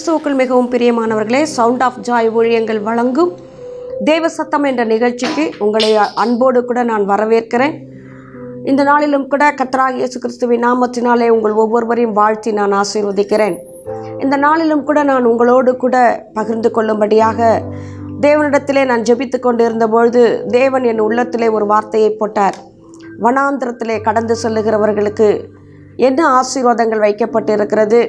கிறிஸ்துவுக்குள் மிகவும் பிரியமானவர்களே, சவுண்ட் ஆஃப் ஜாய் ஊழியங்கள் வழங்கும் தேவ சத்தம் என்ற நிகழ்ச்சிக்கு உங்களை அன்போடு கூட நான் வரவேற்கிறேன். இந்த நாளிலும் கூட கர்த்தராகிய இயேசு கிறிஸ்துவின் நாமத்தினாலே உங்கள் ஒவ்வொருவரையும் வாழ்த்தி நான் ஆசீர்வதிக்கிறேன். இந்த நாளிலும் கூட நான் உங்களோடு கூட பகிர்ந்து கொள்ளும்படியாக தேவனிடத்திலே நான் ஜெபித்து கொண்டு இருந்தபொழுது தேவன் என் உள்ளத்திலே ஒரு வார்த்தையை போட்டார். வனாந்திரத்திலே கடந்து செல்லுகிறவர்களுக்கு என்ன ஆசீர்வாதங்கள் வைக்கப்பட்டு இருக்கிறது,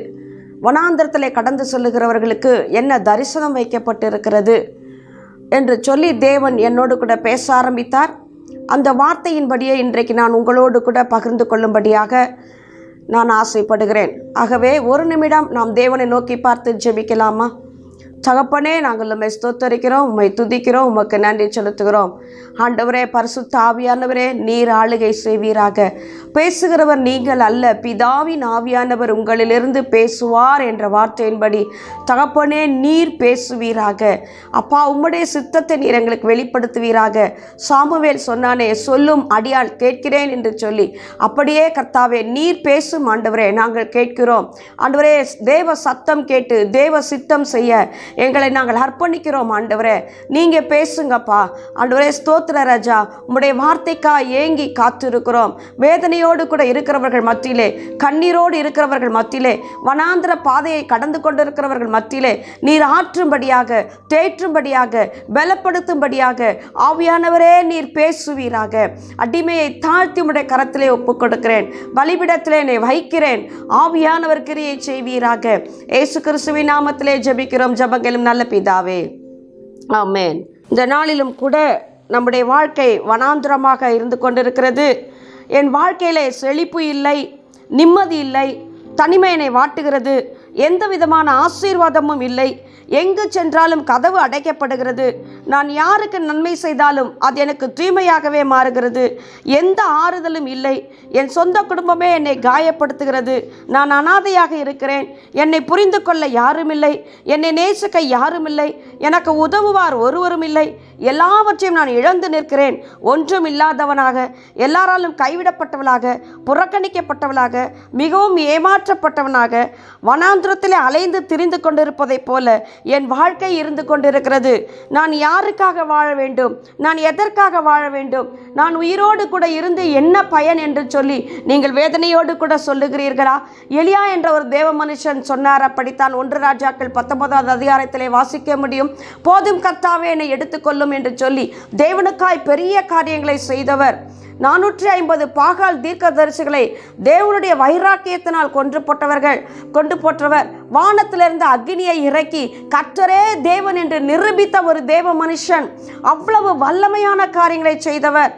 வனாந்திரத்திலே கடந்து செல்லுகிறவர்களுக்கு என்ன தரிசனம் வைக்கப்பட்டு இருக்கிறது என்று சொல்லி தேவன் என்னோடு கூட பேச ஆரம்பித்தார். அந்த வார்த்தையின்படியே இன்றைக்கு நான் உங்களோடு கூட பகிர்ந்து கொள்ளும்படியாக நான் ஆசைப்படுகிறேன். ஆகவே ஒரு நிமிடம் நாம் தேவனை நோக்கி பார்த்து ஜெபிக்கலாமா? தகப்பனே, நாங்கள் உம்மை ஸ்தோத்தரிக்கிறோம், உம்மை துதிக்கிறோம், உமக்கு நன்றி செலுத்துகிறோம். ஆண்டவரே, பரிசுத்த ஆவியானவரே, நீர் ஆளுகை செய்வீராக. பேசுகிறவர் நீங்கள் அல்ல, பிதாவின் ஆவியானவர் உங்களிலிருந்து பேசுவார் என்ற வார்த்தையின்படி தகப்பனே நீர் பேசுவீராக. அப்பா, உம்முடைய சித்தத்தை நீர் எங்களுக்கு வெளிப்படுத்துவீராக. சாமுவேல் சொன்னானே, சொல்லும் அடியாள் கேட்கிறேன் என்று சொல்லி, அப்படியே கர்த்தாவே நீர் பேசும் ஆண்டவரே நாங்கள் கேட்கிறோம். ஆண்டவரே, தேவ சத்தம் கேட்டு தேவ சித்தம் செய்ய எங்களை நாங்கள் அர்ப்பணிக்கிறோம். ஆண்டவரே, நீங்கள் பேசுங்கப்பா. ஆண்டவரே, ஸ்தோத்திர ராஜா, உம்முடைய வார்த்தைக்காக ஏங்கி காத்திருக்கிறோம். வேதனையோடு கூட இருக்கிறவர்கள் மத்தியிலே, கண்ணீரோடு இருக்கிறவர்கள் மத்தியிலே, வனாந்திர பாதையை கடந்து கொண்டிருக்கிறவர்கள் மத்தியிலே நீர் ஆற்றும்படியாக, தேற்றும்படியாக, பலப்படுத்தும்படியாக ஆவியானவரே நீர் பேசுவீராக. அடிமையை தாழ்த்தி உம்முடைய கரத்திலே ஒப்புக் கொடுக்கிறேன், பலிபீடத்திலே என்னை வைக்கிறேன். ஆவியானவர் கிரியை செய்வீராக. இயேசு கிறிஸ்துவின் நாமத்திலே ஜெபிக்கிறோம் ஜெபங்களும் நல்ல பிதாவே, ஆமென். இந்த நாளிலும் கூட நம்முடைய வாழ்க்கை வனாந்திரமாக இருந்து கொண்டிருக்கிறது. என் வாழ்க்கையிலே செழிப்பு இல்லை, நிம்மதி இல்லை, தனிமை என்னை வாட்டுகிறது, எந்த விதமான ஆசீர்வாதமும் இல்லை, எங்கு சென்றாலும் கதவு அடைக்கப்படுகிறது, நான் யாருக்கு நன்மை செய்தாலும் அது எனக்கு தீமையாகவே மாறுகிறது, எந்த ஆறுதலும் இல்லை, என் சொந்த குடும்பமே என்னை காயப்படுத்துகிறது, நான் அனாதையாக இருக்கிறேன், என்னை புரிந்து கொள்ள யாரும் இல்லை, என்னை நேசிக்க யாரும் இல்லை, எனக்கு உதவுவார் ஒருவரும் இல்லை, எல்லாவற்றையும் நான் இழந்து நிற்கிறேன், ஒன்றும் இல்லாதவனாக, எல்லாராலும் கைவிடப்பட்டவளாக, புறக்கணிக்கப்பட்டவளாக, மிகவும் ஏமாற்றப்பட்டவனாக வனாந்திரத்திலே அலைந்து திரிந்து கொண்டிருப்பதைப் போல என் வாழ்க்கை இருந்து கொண்டிருக்கிறது. நான் யாருக்காக வாழ வேண்டும், நான் எதற்காக வாழ வேண்டும், நான் உயிரோடு கூட இருந்து என்ன பயன் என்று சொல்லி நீங்கள் வேதனையோடு கூட சொல்லுகிறீர்களா? எலியா என்ற ஒரு தேவ மனுஷன் சொன்னார். அப்படித்தான் 1 ராஜாக்கள் 19வது அதிகாரத்திலே வாசிக்க முடியும். போதும் கர்த்தாவே என்னை எடுத்துக்கொள்ளும் என்று சொல்லி தேவனுக்காய் பெரிய காரியங்களை செய்தவர். 450 பாகால் தீர்க்கதரிசிகளை தேவனுடைய வைராக்கியத்தினால் கொண்டு போட்டவர். வானத்திலிருந்து அக்னியை இறக்கி கர்த்தரே தேவன் என்று நிரூபித்த ஒரு தேவ மனுஷன். அவ்வளவு வல்லமையான காரியங்களை செய்தவர்.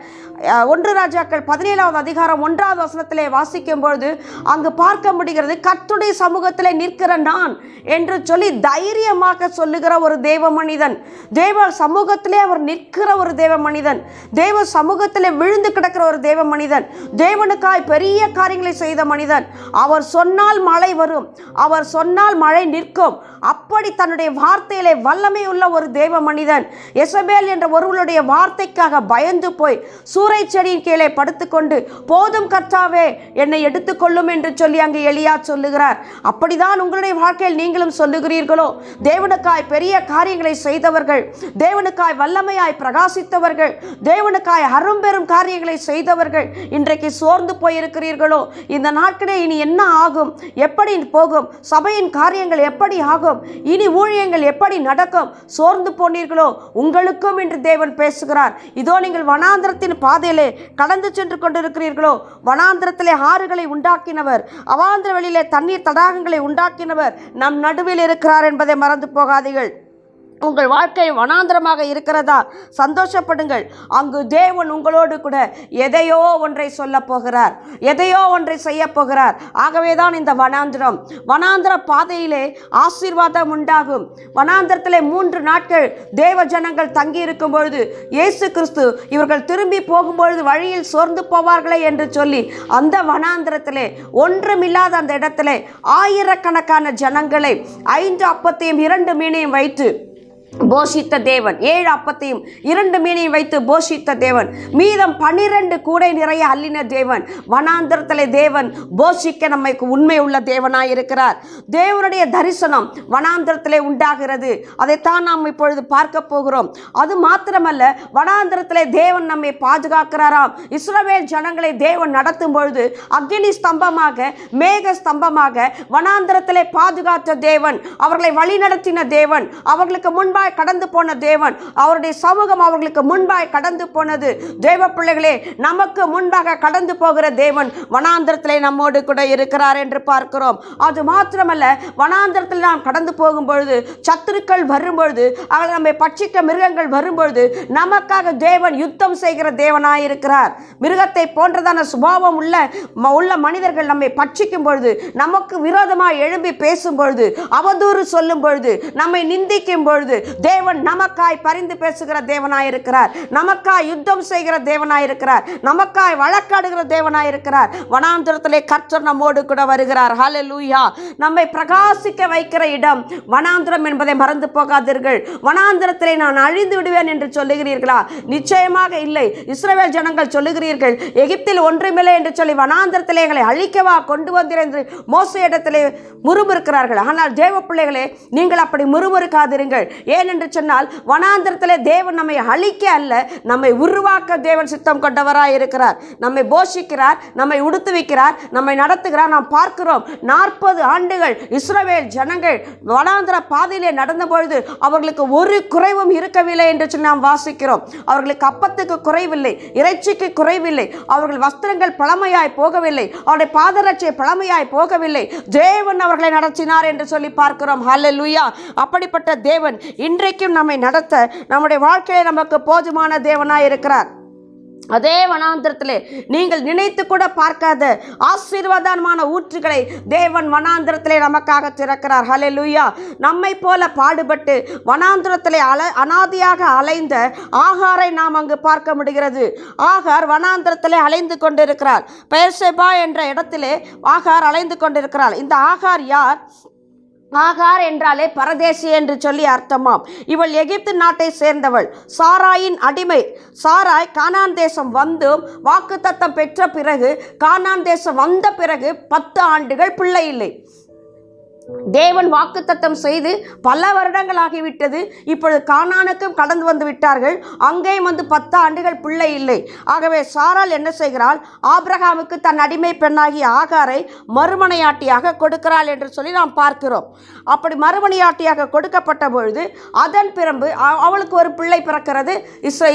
1 ராஜாக்கள் 17வது அதிகாரம் 1வது வசனத்திலே வாசிக்கும் பொழுது அங்கு பார்க்க முடிகிறது, கர்த்தருடைய சமூகத்திலே நிற்கிற நான் என்று சொல்லி தைரியமாக சொல்லுகிற ஒரு தேவ மனிதன். தேவ சமூகத்திலே அவர் நிற்கிற ஒரு தேவ மனிதன், தேவ சமூகத்திலே விழுந்து கிடக்கிற ஒரு தேவ மனிதன், தேவனுக்காய் பெரிய காரியங்களை செய்த மனிதன். அவர் சொன்னால் மழை வரும், அவர் சொன்னால் மழை நிற்கும், அப்படி தன்னுடைய வார்த்தையிலே வல்லமை உள்ள ஒரு தேவ மனிதன். எசபேல் என்ற ஒருவருடைய வார்த்தைக்காக பயந்து போய் சூறை செடியின் கீழே படுத்துக்கொண்டு போதும் கர்த்தாவே என்னை எடுத்துக்கொள்ளும் என்று சொல்லி அங்கு எலியா சொல்லுகிறார். அப்படிதான் உங்களுடைய வாழ்க்கையில் நீங்களும் சொல்லுகிறீர்களோ? தேவனுக்காய் பெரிய காரியங்களை செய்தவர்கள், தேவனுக்காய் வல்லமையாய் பிரகாசித்தவர்கள், தேவனுக்காய் அரும்பெரும் காரியங்களை செய்தவர்கள் இன்றைக்கு சோர்ந்து போயிருக்கிறீர்களோ? இந்த நாட்களே இனி என்ன ஆகும், எப்படி போகும், சபையின் காரியங்கள் எப்படி ஆகும், இனி ஊழியங்கள் எப்படி நடக்கும், சோர்ந்து போனீர்களோ? உங்களுக்கும் என்று தேவன் பேசுகிறார். இதோ நீங்கள் வனாந்திரத்தின் பாதையிலே கடந்து சென்று கொண்டிருக்கிறீர்களோ? வனாந்திரத்திலே ஆறுகளை உண்டாக்கினவர், அவாந்திர வெளியிலே தண்ணீர் தடாகங்களை உண்டாக்கினவர் நம் நடுவில் இருக்கிறார் என்பதை மறந்து போகாதீர்கள். உங்கள் வாழ்க்கை வனாந்திரமாக இருக்கிறதா? சந்தோஷப்படுங்கள். அங்கு தேவன் உங்களோடு கூட எதையோ ஒன்றை சொல்ல போகிறார், எதையோ ஒன்றை செய்ய போகிறார். ஆகவேதான் இந்த வனாந்திர பாதையிலே ஆசீர்வாதம் உண்டாகும். வனாந்திரத்திலே 3 நாட்கள் தேவ ஜனங்கள் தங்கி இருக்கும் பொழுது இயேசு கிறிஸ்து இவர்கள் திரும்பி போகும்பொழுது வழியில் சோர்ந்து போவார்களே என்று சொல்லி அந்த வனாந்திரத்திலே ஒன்றுமில்லாத அந்த இடத்திலே ஆயிரக்கணக்கான ஜனங்களை 5 அப்பத்தையும் 2 மீனையும் வைத்து போஷித்த தேவன். 7 அப்பத்தையும் 2 மீனையும் வைத்து போஷித்த தேவன். மீதம் 12 கூடை நிறைய அள்ளின தேவன். வனாந்திரத்திலே தேவன் போஷிக்க நம்மை உண்மை உள்ள தேவனாய் இருக்கிறார். தேவனுடைய தரிசனம் வனாந்திரத்திலே உண்டாகிறது. அதைத்தான் நாம் இப்பொழுது பார்க்க போகிறோம். அது மாத்திரமல்ல, வனாந்திரத்திலே தேவன் நம்மை பாதுகாக்கிறாராம். இஸ்ரவேல் ஜனங்களை தேவன் நடத்தும் பொழுது அக்கினி ஸ்தம்பமாக, மேக ஸ்தம்பமாக வனாந்திரத்திலே பாதுகாத்த தேவன். அவர்களை வழிநடத்தின தேவன். அவர்களுக்கு முன்பாக கடந்து போன தேவன். அவருடைய சமூகம் அவர்களுக்கு முன்பாக கடந்து போனது. தேவ பிள்ளைகளே, நமக்கு முன்பாக கடந்து போகிற தேவன் வனாந்திரத்திலே நம்மோடு கூட இருக்கிறார் என்று பார்க்கிறோம். அது மாத்திரமல்ல, வனாந்திரத்தில் நாம் கடந்து போகும் பொழுது, சத்துருக்கள் வரும்பொழுது, அவர்கள் நம்மை பட்சிக்க மிருகங்கள் வரும்பொழுது நமக்காக தேவன் யுத்தம் செய்கிற தேவனாய் இருக்கிறார். மிருகத்தை போன்றதான சுபாவம் உள்ள மனிதர்கள் நம்மை பட்சிக்கும் பொழுது, நமக்கு விரோதமாக எழும்பி பேசும் பொழுது, அவதூறு சொல்லும் பொழுது, நம்மை நிந்திக்கும் பொழுது தேவன் நமக்காய் பரிந்து பேசுகிற தேவனாயிருக்கிறார். நமக்காய் யுத்தம் செய்கிற தேவனாயிருக்கிறார். நமக்காய் வழக்காடுகிற தேவனாயிருக்கிறார். வனாந்திரத்திலே கர்த்தர் நம்மோடு கூட வருகிறார். ஹல்லேலூயா. நம்மை பிரகாசிக்க வைக்கிற இடம் வனாந்திரம் என்பதை மறந்து போகாதீர்கள். வனாந்திரத்திலே நான் அழிந்து விடுவேன் என்று சொல்லுகிறீர்களா? நிச்சயமாக இல்லை. இஸ்ரவேல் ஜனங்கள் சொல்லுகிறீர்கள், எகிப்தில் ஒன்றுமில்லை என்று சொல்லி வனாந்திரத்திலே எங்களை அழிக்கவா கொண்டு வந்தீர் என்று மோசேயிடத்திலே முறுமுறுக்கிறார்கள். ஆனால் தேவ பிள்ளைகளே, நீங்கள் அப்படி முறுமுறுக்காதிருங்கள். ஏனென்று சொன்னால், வனாந்திரத்திலே தேவன் நம்மை அழிக்க அல்ல, நம்மை உருவாக்க தேவன் சித்தம் கொண்டவராய் இருக்கிறார். நம்மை போஷிக்கிறார், நம்மை உடுத்துவிக்கிறார், நம்மை நடத்துகிறார். நாம் பார்க்கிறோம், 40 ஆண்டுகள் இஸ்ரவேல் ஜனங்கள் வனாந்திர பாதையிலே நடந்த பொழுது அவர்களுக்கு ஒரு குறைவும் இருக்கவில்லை என்று சொல்லி நாம் வாசிக்கிறோம். அவர்களுக்கு அப்பத்துக்கு குறைவில்லை, இறைச்சிக்கு குறைவில்லை, அவர்கள் வஸ்திரங்கள் பழமையாய் போகவில்லை, அவருடைய பாதரட்சை பழமையாய் போகவில்லை. தேவன் அவர்களை நடத்தினார் என்று சொல்லி பார்க்கிறோம். ஹல்லேலூயா. அப்படிப்பட்ட தேவன் இன்றைக்கும் நம்மை நடத்த, நம்முடைய வாழ்க்கையை நமக்கு போதுமான தேவனாய் இருக்கிறார். அதே வனாந்திரத்திலே நீங்கள் நினைத்து கூட பார்க்காத ஆசீர்வாதமான ஊற்றுகளை தேவன் வனாந்திரத்திலே நமக்காக திறக்கிறார். ஹல்லேலூயா. நம்மை போல பாடுபட்டு வனாந்திரத்திலே அனாதியாக அலைந்த ஆகாரை நாம் அங்கு பார்க்க முடிகிறது. ஆகார் வனாந்திரத்திலே அலைந்து கொண்டிருக்கிறார். பெயர்செபா என்ற இடத்திலே ஆகார் அலைந்து கொண்டிருக்கிறார். இந்த ஆகார் யார்? ஆகார் என்றாலே பரதேசி என்று சொல்லி அர்த்தமாம். இவள் எகிப்து நாட்டை சேர்ந்தவள், சாராயின் அடிமை. சாராய் கானான் தேசம் வந்தும் வாக்குத்தத்தம் பெற்ற பிறகு, கானான் தேசம் வந்த பிறகு 10 ஆண்டுகள் பிள்ளை இல்லை. தேவன் வாக்குத்தத்தம் செய்து பல வருடங்கள் ஆகிவிட்டது. இப்பொழுது கானானுக்கும் கடந்து வந்து விட்டார்கள். அங்கேயும் வந்து 10 ஆண்டுகள் பிள்ளை இல்லை. ஆகவே சாராள் என்ன செய்கிறாள்? ஆபிரகாமுக்கு தன் அடிமை பெண்ணாகிய ஆகாரை மறுமனையாட்டியாக கொடுக்கிறாள் என்று சொல்லி நாம் பார்க்கிறோம். அப்படி மறுமனையாட்டியாக கொடுக்கப்பட்ட பொழுது அதன் பிறகு அவளுக்கு ஒரு பிள்ளை பிறக்கிறது.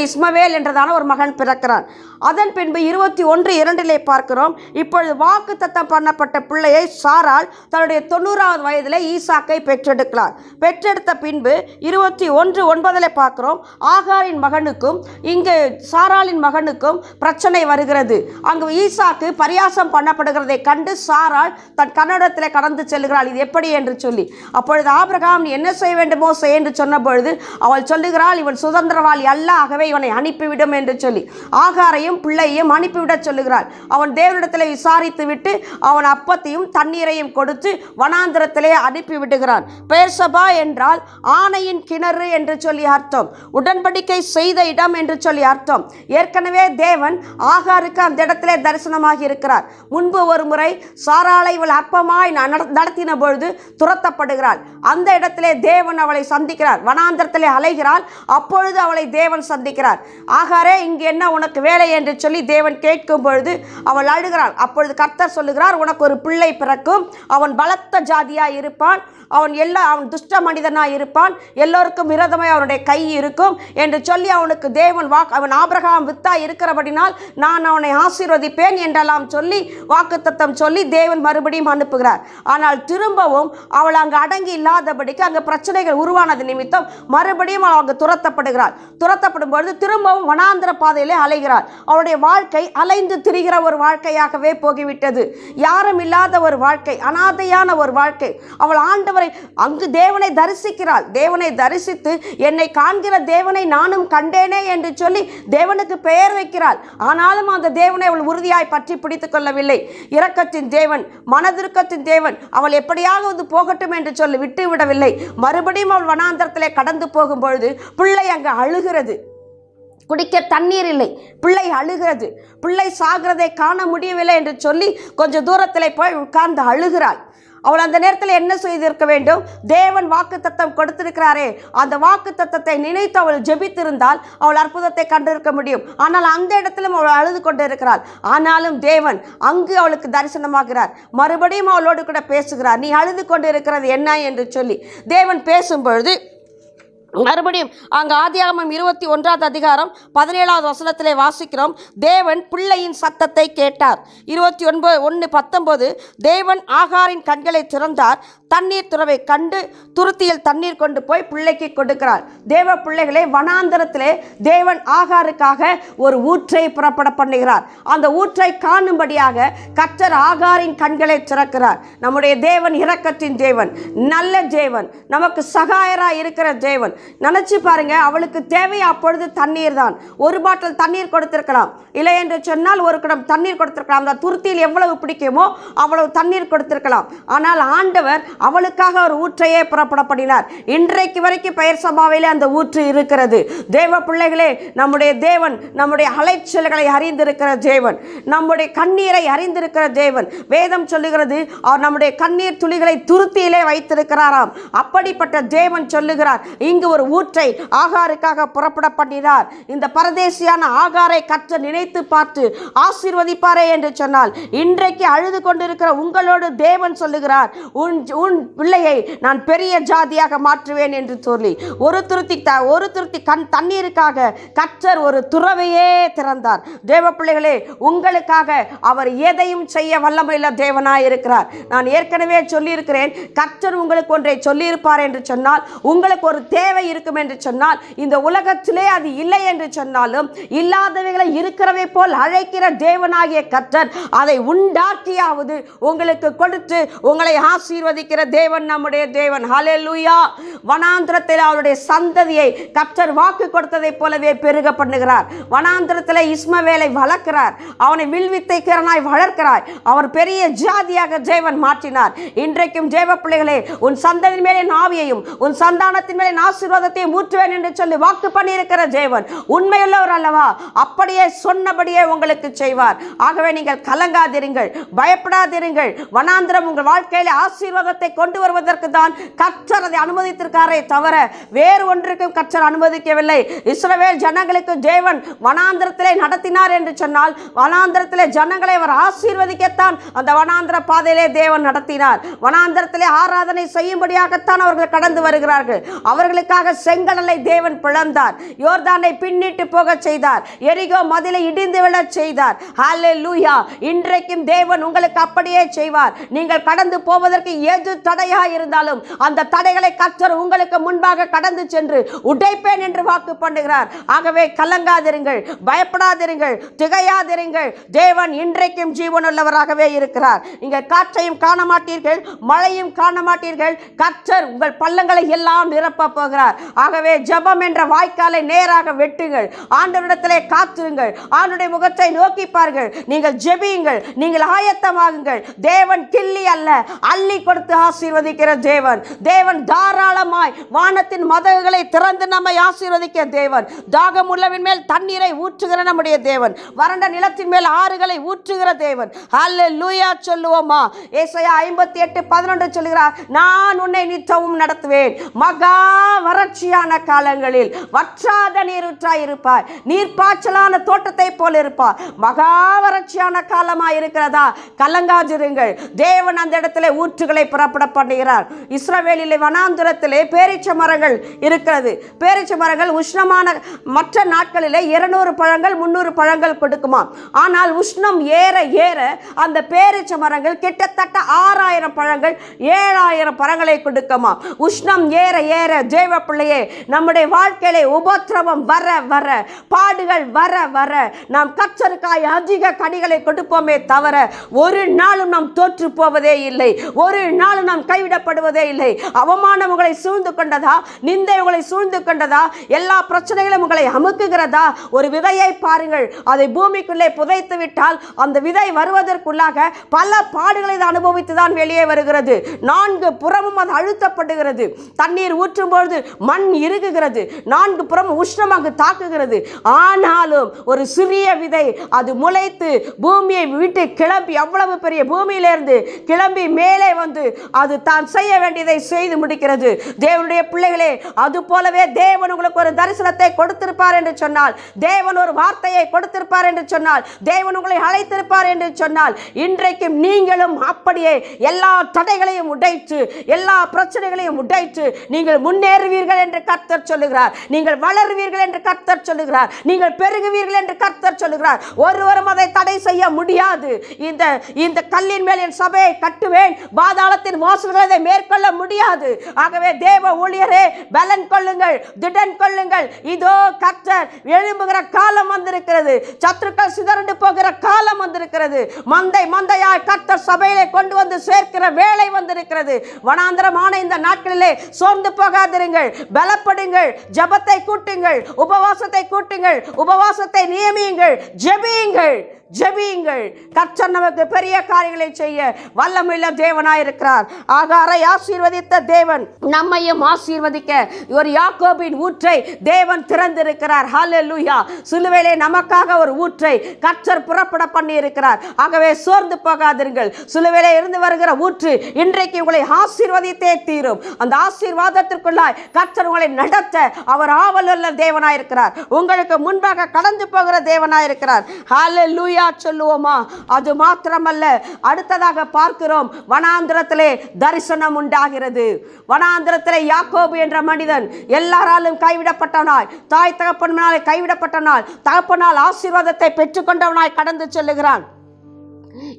இஸ்மவேல் என்றதான ஒரு மகன் பிறக்கிறான். அதன் பின்பு 21:2 பார்க்கிறோம். இப்பொழுது வாக்குத்தத்தம் பண்ணப்பட்ட பிள்ளையை சாராள் தன்னுடைய 90வது வயதிலே ஈசாக்கை பெற்றெடுக்கிறார். பெற்றெடுத்த பின்பு 21:9 பார்க்கிறோம், ஆகாரின் மகனுக்கும் இங்கு சாராளின் மகனுக்கும் பிரச்சனை வருகிறது. அங்கு ஈசாக்கு பரியாசம் பண்ணப்படுகிறதை கண்டு சாராள் தன் கன்னடத்திலே கடந்து செல்கிறாள். இது எப்படி என்று சொல்லி, அப்பொழுது ஆபிரகாம் நீ என்ன செய்ய வேண்டுமோ செய் என்று சொன்ன பொழுது அவள் சொல்லுகிறாள், இவன் சுதந்திரவாளி அல்ல, ஆகவே இவனை அனுப்பிவிடும் என்று சொல்லி ஆகாரையும் பிள்ளையும் அனுப்பிவிட சொல்லுகிறாள். அவன் தேவனிடத்திலே விசாரித்து விட்டு அவன் அப்பத்தையும் தண்ணீரையும் கொடுத்து வனாந்திர அனுப்பிவிடுகிறான். பெயர்சபா என்றால் ஆணையின் கிணறு என்று சொல்லி அர்த்தம், உடன்படிக்கை செய்த இடம் என்று சொல்லி அர்த்தம். ஏற்கனவே தேவன் ஆகாருக்கு அந்த இடத்திலே தரிசனமாகி இருக்கிறார். முன்பு ஒரு முறை சாராளை இவள் அற்பமாய் நடத்தின பொழுது துரத்தப்படுகிறாள். அந்த இடத்திலே தேவன் அவளை சந்திக்கிறார். வனாந்திரத்திலே அலைகிறாள். அப்பொழுது அவளை தேவன் சந்திக்கிறார். ஆகாரே, இங்கு என்ன உனக்கு வேலை என்று சொல்லி தேவன் கேட்கும் பொழுது அவள் அழுகிறாள். அப்பொழுது கர்த்தர் சொல்லுகிறார், உனக்கு ஒரு பிள்ளை பிறக்கும், அவன் பலத்த ஜாதியாய் இருப்பான், அவன் துஷ்ட மனிதனாய் இருப்பான், எல்லோருக்கும் விரோதமாய் அவனுடைய கை இருக்கும் என்று சொல்லி அவனுக்கு தேவன் அவன் ஆபிரகாம் வித்தாய் இருக்கிறபடினால் நான் அவனை ஆசீர்வதிப்பேன் என்றெல்லாம் சொல்லி வாக்குத்தத்தம் சொல்லி தேவன் மறுபடியும் அனுப்புகிறார். ஆனால் திரும்பவும் அவள் அங்கு அடங்கி இல்லாதபடிக்கு அங்கு பிரச்சனைகள் உருவானது நிமித்தம் மறுபடியும் அவள் அங்கு துரத்தப்படுகிறாள். துரத்தப்படும் பொழுது திரும்பவும் வனாந்திர பாதையிலே அலைகிறாள். அவளுடைய வாழ்க்கை அலைந்து திரிகிற ஒரு வாழ்க்கையாகவே போகிவிட்டது. யாரும் இல்லாத ஒரு வாழ்க்கை, அனாதையான ஒரு வாழ்க்கை, அவள் ஆண்டவரை அங்கு தேவனை தரிசிக்கிறாள். தேவனை தரிசித்து என்னை காண்கிற தேவனை நானும் கண்டேனே என்று சொல்லி தேவனுக்கு பெயர் வைக்கிறாள். ஆனாலும் அந்த தேவனை அவள் உறுதியாய் பற்றி பிடித்துக் கொள்ளவில்லை. இரக்கத்தின் தேவன், மனதிருக்கத்தின் தேவன் அவள் எப்படியாவது போகட்டும் என்று சொல்லி விட்டு விடவில்லை. மறுபடியும் அவள் வனாந்தரத்திலே கடந்து போகும் பொழுது பிள்ளை அங்கு அழுகிறது. குடிக்க தண்ணீர் இல்லை, பிள்ளை அழுகிறது. பிள்ளை சாகிறதை காண முடியவில்லை என்று சொல்லி கொஞ்சம் தூரத்தில் போய் உட்கார்ந்து அழுகிறாள். அவள் அந்த நேரத்தில் என்ன செய்திருக்க வேண்டும்? தேவன் வாக்குத்தத்தம் கொடுத்திருக்கிறாரே, அந்த வாக்குத்தத்தத்தை நினைத்து அவள் ஜெபித்திருந்தால் அவள் அற்புதத்தை கண்டிருக்க முடியும். ஆனால் அந்த இடத்திலும் அவள் அழுது கொண்டு இருக்கிறாள். ஆனாலும் தேவன் அங்கு அவளுக்கு தரிசனமாகிறார். மறுபடியும் அவளோடு கூட பேசுகிறார். நீ அழுது கொண்டு இருக்கிறது என்ன என்று சொல்லி தேவன் பேசும்பொழுது மறுபடியும் அங்கு ஆதியாகமம் 21 அதிகாரம் 17வது வசனத்திலே வாசிக்கிறோம். தேவன் பிள்ளையின் சத்தத்தை கேட்டார். 21:19 தேவன் ஆகாரின் கண்களை திறந்தார், தண்ணீர் துறவை கண்டு துருத்தியில் தண்ணீர் கொண்டு போய் பிள்ளைக்கு கொடுக்கிறார். தேவ பிள்ளைகளே, வனாந்தரத்திலே தேவன் ஆகாருக்காக ஒரு ஊற்றை புறப்பட பண்ணுகிறார். அந்த ஊற்றை காணும்படியாக கர்த்தர் ஆகாரின் கண்களை திறக்கிறார். நம்முடைய தேவன் இரக்கத்தின் தேவன், நல்ல தேவன், நமக்கு சகாயராய் இருக்கிற தேவன். நினைச்சு பாருங்க, அவளுக்கு தேவை அப்பொழுது தண்ணீர் தான். ஒரு பாட்டில் தண்ணீர் கொடுத்திருக்கலாம், இல்லை என்று சொன்னால் ஒரு குடம் தண்ணீர் கொடுத்திருக்கலாம். அந்த துருத்தியில் எவ்வளவு பிடிக்குமோ அவ்வளவு தண்ணீர் கொடுத்திருக்கலாம். ஆனால் ஆண்டவர் அவளுக்காக ஒரு ஊற்றையே புறப்பட பண்ணினார். இன்றைக்கு வரைக்கும் பெயர் சபாவிலே அந்த ஊற்று இருக்கிறது. தேவ பிள்ளைகளே, நம்முடைய தேவன் நம்முடைய அலைச்சல்களை அறிந்திருக்கிற தேவன், நம்முடைய கண்ணீரை அறிந்திருக்கிற தேவன். வேதம் சொல்லுகிறது, அவர் நம்முடைய கண்ணீர் துளிகளை துருத்தியிலே வைத்திருக்கிறாராம். அப்படிப்பட்ட தேவன் சொல்லுகிறார், இங்கு ஒரு ஊற்றை ஆகாருக்காக புறப்பட பண்ணினார். இந்த பரதேசியான ஆகாரை கர்த்தர் நினைத்து பார்த்து ஆசீர்வதிப்பாரே என்று சொன்னால், இன்றைக்கு அழுது கொண்டிருக்கிற உங்களோடு தேவன் சொல்லுகிறார், உன் பிள்ளையை நான் பெரிய ஜாதியாக மாற்றுவேன் என்று சொல்லி ஒரு துருத்தி தண்ணீருக்காக கர்த்தர் ஒரு துறவையே திறந்தார். தேவ பிள்ளைகளே, உங்களுக்காக அவர் எதையும் செய்ய வல்லமையுள்ள தேவனாய் இருக்கிறார். நான் ஏற்கனவே சொல்லியிருக்கிறேன், கர்த்தர் உங்களுக்கு ஒன்றை சொல்லியிருப்பார் என்று சொன்னால், உங்களுக்கு ஒரு தேவை இருக்கும் என்று சொன்னால், இந்த உலகத்திலே அது இல்லை என்று சொன்னாலும் இல்லாதவைகளை இருக்கிறவை போல் அழைக்கிற தேவனாகிய கர்த்தர் அதை உண்டாக்கியாவது உங்களுக்கு கொடுத்து உங்களை ஆசீர்வதிக்கிற தேவன் நம்முடைய தேவன். ஹல்லேலூயா. வனாந்திரத்தில் அவருடைய சந்ததியை கர்த்தர் வாக்கு கொடுத்ததை போலவே பெருக பண்ணுகிறார். வனாந்திரத்தில் இஸ்மவேலை வளர்க்கிறார், அவனை வில்வித்தைக்கிறனாய் வளர்க்கிறார். அவர் பெரிய ஜாதியாக தேவன் மாற்றினார். இன்றைக்கும் தேவ பிள்ளைகளே, உன் சந்ததியின் மேலே ஆவியையும் உன் சந்தானத்தின் மேலே ஆசீர்வாதத்தையும் ஊற்றுவேன் என்று சொல்லி வாக்கு பண்ணியிருக்கிற தேவன் உண்மையுள்ளவர் அல்லவா? அப்படியே சொன்னபடியே உங்களுக்கு செய்வார். ஆகவே நீங்கள் கலங்காதிருங்கள், பயப்படாதிருங்கள். வனாந்திரம் உங்கள் வாழ்க்கையில் ஆசீர்வாதத்தை கொண்டு வருவதற்கு தான் கர்த்தர் அதை அனுமதித்திருக்காரே தவிர வேறு ஒன்றுக்கும் கர்த்தர் அனுமதிக்கவில்லை. இஸ்ரவேல் ஜனங்களுக்கு தேவன் வனாந்திரத்திலே நடத்தினார் என்று சொன்னால், வனாந்திரத்திலே ஜனங்களை அவர் ஆசீர்வதிக்கத்தான் அந்த வனாந்திர பாதையிலே தேவன் நடத்தினார். வனாந்திரத்திலே ஆராதனை செய்யும்படியாகத்தான் அவர்கள் கடந்து வருகிறார்கள். அவர்களுக்காக செங்கடலை தேவன் பிளந்தார், யோர்தானை பின்னிட்டு போக செய்தார், எரிகோ மதிலை இடிந்து விழச் செய்தார். ஹல்லேலூயா. இன்றைக்கும் தேவன் உங்களுக்கு அப்படியே செய்வார். நீங்கள் கடந்து போவதற்கு எது தடையா இருந்தாலும் அந்த தடைகளை கர்த்தர் உங்களுக்கு முன்பாக கடந்து சென்று உடைப்பேன் என்று வாக்கு பண்ணுகிறார். ஆகவே கலங்காதிருங்கள், பயப்படாதிருங்கள், திகையாதிருங்கள். தேவன் இன்றைக்கும் ஜீவனுள்ளவராகவே இருக்கிறார். நீங்கள் காற்றையும் காண மாட்டீர்கள், மழையும் காண மாட்டீர்கள். கர்த்தர் உங்கள் பள்ளங்களை எல்லாம் நிரப்ப போகிறார். ஆகவே ஜெபம் என்ற வாய்க்காலை நேராக வெட்டுங்கள், ஆண்டவரிடத்திலே காத்திருங்கள், ஆண்டுடைய முகத்தை நோக்கி பாருங்கள், நீங்கள் ஜெபியுங்கள், நீங்கள் ஆயத்தமாகுங்கள். தேவன் கிள்ளி அல்ல, அள்ளி கொடுத்து ஆசீர்வதிக்கிற தேவன். தேவன் தாராளமாய் வானத்தின் மதகுகளை திறந்து நம்மை ஆசீர்வதிக்க தேவன். தாகம் உள்ளவின் மேல் தண்ணீரை ஊற்றுகிற நம்முடைய தேவன், வறண்ட நிலத்தின் மேல் ஆறுகளை ஊற்றுகிற தேவன். ஹல்லேலூயா சொல்லுவோமா? ஏசாயா 58:11 சொல்கிறார், நான் உன்னை நித்தமும் நடத்துவேன், மகா வறட்சியான காலங்களில் வற்றாத நீரூற்றாய் இருப்பாய், நீர்ப்பாய்ச்சலான தோட்டத்தை போல் இருப்பார். மகா வறட்சியான காலமாய் இருக்கிறதா? கலங்காதிருங்கள். தேவன் அந்த இடத்துல ஊற்றுகளை புறப்பட பண்ணுகிறார். இஸ்ரவேலிலே வனாந்திரத்திலே பேரீச்ச மரங்கள் இருக்கிறது. பேரீச்ச மரங்கள் உஷ்ணமான மற்ற நாட்களிலே 200 பழங்கள் 300 பழங்கள் கொடுக்குமா. ஆனால் உஷ்ணம் ஏற ஏற அந்த பேரீச்ச மரங்கள் கிட்டத்தட்ட 6000 பழங்கள் 7000 பழங்களை கொடுக்குமா. உஷ்ணம் ஏற ஏற தேவ பிள்ளையே, நம்முடைய வாழ்க்கையிலே உபத்திரவம் வர வர, பாடுகள் வர வர, நாம் கர்த்தருக்காய் அதிக கனிகளை கொடுப்போமே தவிர ஒரு நாளும் நாம் தோற்று போவதே இல்லை, ஒரு நாளும் நாம் கைவிடப்படுவதே இல்லை. அவமானம் உங்களை சூழ்ந்து கொண்டதா, நிந்தை உங்களை சூழ்ந்து கொண்டதா, எல்லா பிரச்சனைகளும் உங்களை அமுக்குகிறதா? ஒரு விதையை பாருங்கள், அதை பூமிக்குள்ளே புதைத்து விட்டால் அந்த விதை வருவதற்குள்ளாக பல பாடுகளை அனுபவித்து தான் வெளியே வருகிறது. 4 புறமும் அது அழுத்தப்படுகிறது. தண்ணீர் ஊற்றும் பொழுது மண் இறுகுகிறது, 4 புறம் உஷ்ணமாக தாக்குகிறது. ஆனாலும் ஒரு சிறிய விதை அது முளைத்து பூமியை விட்டு கிளம்பி, அவ்வளவு பெரிய பூமியிலிருந்து கிளம்பி மேலே வந்து அது தான் செய்ய வேண்டியதை செய்து முடிக்கிறது. தேவனுடைய பிள்ளைகளே, அது போலவே தேவன் உங்களுக்கு ஒரு தரிசனத்தை கொடுத்திருப்பார் என்று சொன்னால், தேவன் ஒரு வார்த்தையை கொடுத்திருப்பார் என்று சொன்னால், தேவன் உங்களை அழைத்திருப்பார் என்று சொன்னால், இன்றைக்கும் நீங்களும் அப்படியே எல்லா தடைகளையும் உடைத்து, எல்லா பிரச்சனைகளையும் உடைத்து நீங்கள் முன்னேறுவீர்கள் என்று கர்த்தர் சொல்லுகிறார். நீங்கள் வளருவீர்கள் என்று கர்த்தர் சொல்லுகிறார். நீங்கள் பெருகுவீர்கள் என்று கர்த்தர் சொல்லுகிறார். ஒருவரும் அதை தடை செய்ய முடியாது. இந்த கல்லின் மேல் என் சபையை கட்டுவேன், பாதாளத்தின் வாசல்களை அதை மேற்கொள்ள முடியாது. ஆகவே தேவ ஊழியரே, பலன் கொள்ளுங்கள், திடன் கொள்ளுங்கள். இதோ கர்த்தர் எழும்புகிற காலம் வந்திருக்கிறது. சத்துருக்கள் சிதறண்டு போகிற காலம் வந்திருக்கிறது. மந்தை மந்தையாய் கர்த்தர் சபையிலே கொண்டு வந்து சேர்க்கிற வேலை வந்திருக்கிறது. வனாந்தரமான இந்த நாட்களிலே சோர்ந்து போகாதிருங்கள், பலப்படுங்கள், ஜெபத்தை கூட்டுங்கள், உபவாசத்தை கூட்டுங்கள், உபவாசத்தை நியமியுங்கள், ஜெபியுங்கள், ஜெபியுங்கள். கர்த்தர் நமக்கு பெரிய காரியங்களை செய்ய வல்லமையுள்ள தேவனாயிருக்கிறார். ஆகாரை ஆசீர்வதித்த தேவன் நம்மையும் ஆசீர்வதிக்க ஒரு யாக்கோபின் ஊற்றை தேவன் திறந்திருக்கிறார். ஹல்லேலூயா. சிலுவையிலே நமக்காக ஒரு ஊற்றை கர்த்தர் புறப்பட பண்ணி இருக்கிறார். ஆகவே சோர்ந்து போகாதீர்கள். சிலுவையிலே இருந்து வருகிற ஊற்று இன்றைக்கு உங்களை ஆசீர்வதித்தே தீரும். அந்த ஆசீர்வாதத்திற்குள்ளாய் கர்த்தர் உங்களை நடத்த அவர் ஆவலுள்ள தேவனாயிருக்கிறார். உங்களுக்கு முன்பாக கடந்து போகிற தேவனாயிருக்கிறார். ஹல்லேலூயா சொல்லுவோமா? அது மாத்திரமல்ல, அடுத்ததாக பார்க்கிறோம், வனாந்திரத்திலே தரிசனம் உண்டாகிறது. வனாந்திரத்திலே யாக்கோபு என்ற மனிதன் எல்லாராலும் கைவிடப்பட்டவனாய், தாய் தகப்பனாலே கைவிடப்பட்டவனாய், தகப்பனால் ஆசீர்வாதத்தை பெற்றுக்கொண்டவனாய் கடந்து செல்லுகிறான்.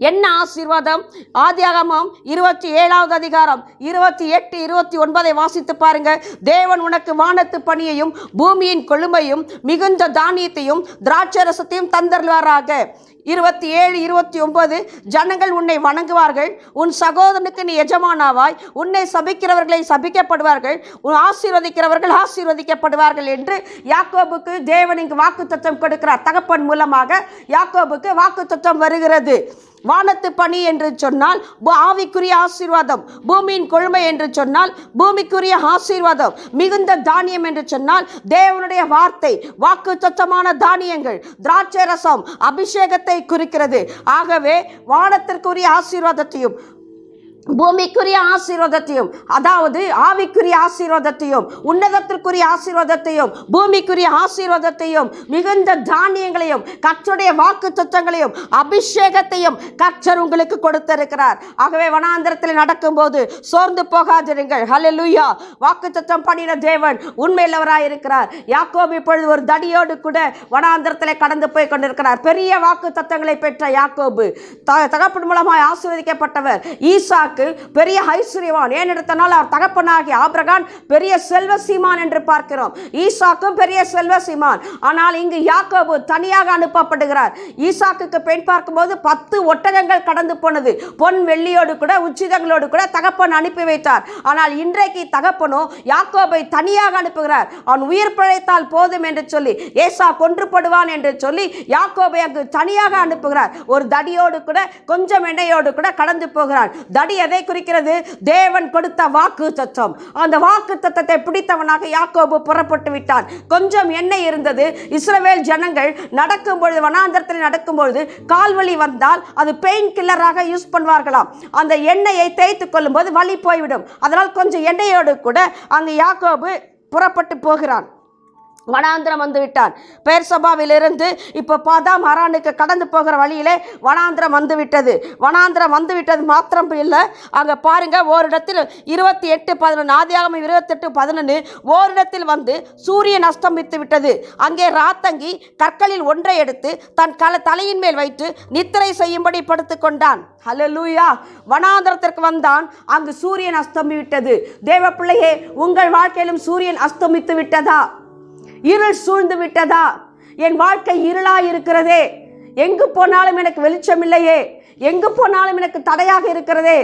என்ன ஆசீர்வாதம்? ஆதியாகமம் 27வது அதிகாரம் 28, 29 வாசித்து பாருங்க. தேவன் உனக்கு வானத்து பனியையும் பூமியின் கொழுமையும் மிகுந்த தானியத்தையும் திராட்சரசத்தையும் தந்தருள்வாராக. 27, 29 ஜனங்கள் உன்னை வணங்குவார்கள், உன் சகோதரனுக்கு நீ எஜமானாவாய், உன்னை சபிக்கிறவர்களை சபிக்கப்படுவார்கள், உன் ஆசீர்வதிக்கிறவர்கள் ஆசீர்வதிக்கப்படுவார்கள் என்று யாக்கோபுக்கு தேவன் இங்கு வாக்குத்தத்தம் கொடுக்கிறார். தகப்பன் மூலமாக யாக்கோபுக்கு வாக்குத்தத்தம் வருகிறது. வானத்து பனி என்று சொன்னால் ஆவிக்குரிய ஆசீர்வாதம், பூமியின் கொழுமை என்று சொன்னால் பூமிக்குரிய ஆசீர்வாதம், மிகுந்த தானியம் என்று சொன்னால் தேவனுடைய வார்த்தை, வாக்குத்தத்தமான தானியங்கள், திராட்சை ரசம், அபிஷேகத்தை குறிக்கிறது. ஆகவே வானத்திற்குரிய ஆசீர்வாதத்தையும் பூமிக்குரிய ஆசீர்வாதத்தையும், அதாவது ஆவிக்குரிய ஆசீர்வாதத்தையும், உன்னதத்திற்குரிய ஆசீர்வாதத்தையும், பூமிக்குரிய ஆசீர்வாதத்தையும், மிகுந்த தானியங்களையும், கர்த்தருடைய வாக்கு தத்தங்களையும், அபிஷேகத்தையும் கர்த்தர் உங்களுக்கு கொடுத்திருக்கிறார். ஆகவே வனாந்திரத்தில் நடக்கும்போது சோர்ந்து போகாதிருங்கள். ஹல்லேலூயா. வாக்கு தத்தம் பண்ணின தேவன் உண்மையுள்ளவராயிருக்கிறார். யாக்கோபு இப்பொழுது ஒரு தடியோடு கூட வனாந்திரத்தில் கடந்து போய் கொண்டிருக்கிறார். பெரிய வாக்கு தத்தங்களை பெற்ற யாக்கோபு தகப்பன் மூலமாய் ஆசீர்வதிக்கப்பட்டவர். ஈசாக்கு பெரிய ஐஸ்வர்யவான். ஏனெடுத்தனால் அவர் தகப்பனாகிய ஆபிரகாம் பெரிய செல்வசீமான் என்று பார்க்கிறோம். ஈசாக்கும் பெரிய செல்வசீமான். ஆனால் இங்கு யாக்கோபு தனியாக அனுப்பப்படுகிறார். ஈசாக்குக்கு பெண் பார்க்கும்போது 10 ஒட்டகங்கள் கடந்து போனது. பொன் வெள்ளியோடு கூட உச்சிதங்களோடு கூட தகப்பன் அனுப்பி வைத்தார். ஆனால் இன்றைக்கு தகப்பனோ யாக்கோபை தனியாக அனுப்புகிறார். அவன் உயிர் பிழைத்தால் போதும் என்று சொல்லி, ஏசா கொன்றுபடுவான் என்று சொல்லி யாக்கோபை அங்கு தனியாக அனுப்புகிறார். ஒரு தடியோடு கூட கொஞ்சம் எண்ணெயோடு கூட கடந்து போகிறார். தடி எதை குறிக்கிறது? தேவன் கொடுத்த வாக்கு தத்தம். அந்த வாக்கு தத்தத்தை பிடித்தவனாக யாக்கோபு புறப்பட்டு விட்டான். கொஞ்சம் எண்ணெய் இருந்தது. இஸ்ரவேல் ஜனங்கள் நடக்கும் பொழுது, வனாந்தரத்தில் நடக்கும் பொழுது கால்வலி வந்தால் அது பெயின் கில்லராக யூஸ் பண்ணுவார்களாம். அந்த எண்ணெயை தேய்த்து கொள்ளும் போது வலி போய்விடும். அதனால் கொஞ்சம் எண்ணெயோடு கூட அங்கு யாக்கோபு புறப்பட்டு போகிறான். வனாந்திரம் வந்து விட்டான். பெயர்சபாவிலிருந்து இப்போ பாதாம் அரானுக்கு கடந்து போகிற வழியிலே வனாந்திரம் வந்து விட்டது. வனாந்திரம் வந்து விட்டது மாத்திரம் இல்லை, அங்கே பாருங்க, ஓரிடத்தில் 28:11 ஆதியாகமம் 28:11 ஓரிடத்தில் வந்து சூரியன் அஸ்தமித்து விட்டது. அங்கே ராத்தங்கி கற்களில் ஒன்றை எடுத்து தன் தலையின் மேல் வைத்து நித்திரை செய்யும்படி படுத்து கொண்டான். ஹல்லேலூயா. வனாந்திரத்திற்கு வந்தான், அங்கு சூரியன் அஸ்தமி விட்டது. தேவ பிள்ளையே, உங்கள் வாழ்க்கையிலும் சூரியன் அஸ்தமித்து விட்டதா? இருள் சூழ்ந்து விட்டதா? என் வாழ்க்கை இருளாய் இருக்கிறதே, எங்கு போனாலும் எனக்கு வெளிச்சம் இல்லையே, எங்கு போனாலும் எனக்கு தடையாக இருக்கிறதே,